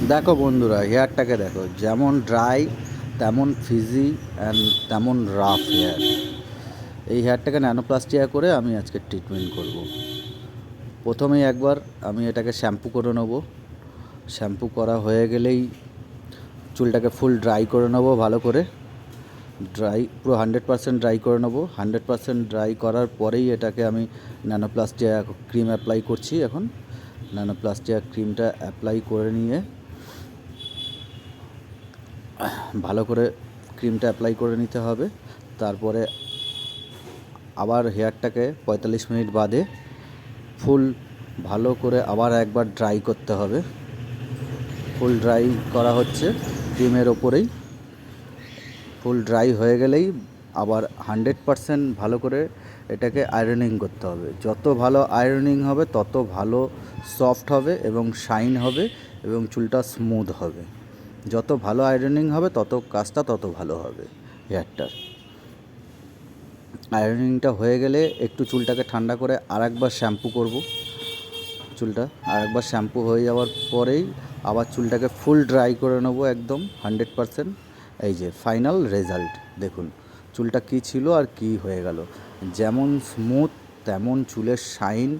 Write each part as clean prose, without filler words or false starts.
দেখো বন্ধুরা, হেয়ারটাকে দেখো, যেমন ড্রাই তেমন ফিজি অ্যান্ড তেমন রাফ হেয়ার। এই হেয়ারটাকে ন্যানোপ্লাস্টিয়া করে আমি আজকে ট্রিটমেন্ট করব। প্রথমেই একবার আমি এটাকে শ্যাম্পু করে নেবো। শ্যাম্পু করা হয়ে গেলেই চুলটাকে ফুল ড্রাই করে নেবো, ভালো করে ড্রাই, পুরো 100% ড্রাই করে নেবো। 100% ড্রাই করার পরেই এটাকে আমি ন্যানোপ্লাস্টিয়া ক্রিম অ্যাপ্লাই করছি। এখন ন্যানোপ্লাস্টিয়া ক্রিমটা অ্যাপ্লাই করে নিয়ে ভালো করে ক্রিমটা অ্যাপ্লাই করে নিতে হবে। তারপরে আবার হেয়ারটাকে 45 মিনিট বাদে ফুল ভালো করে আবার একবার ড্রাই করতে হবে। ফুল ড্রাই করা হচ্ছে ক্রিমের ওপরেই। ফুল ড্রাই হয়ে গেলেই আবার 100% ভালো করে এটাকে আয়রনিং করতে হবে। যত ভালো আয়রনিং হবে তত ভালো সফট হবে এবং শাইন হবে এবং চুলটা স্মুথ হবে। যত ভালো আয়রনিং হবে তত কাজটা তত ভালো হবে হেয়ারটার। আয়রনিংটা হয়ে গেলে একটু চুলটাকে ঠান্ডা করে আরেকবার শ্যাম্পু করব। চুলটা আরেকবার শ্যাম্পু হয়ে যাওয়ার পরেই আবার চুলটাকে ফুল ড্রাই করে নেব একদম 100%। এই যে ফাইনাল রেজাল্ট দেখুন, চুলটা কী ছিল আর কী হয়ে গেল। যেমন স্মুথ তেমন চুলের শাইন,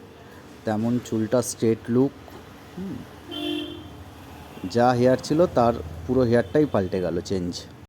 তেমন চুলটা স্ট্রেট লুক। যা হেয়ার ছিল তার পুরো হেয়ারটাই পাল্টে গেল, চেঞ্জ।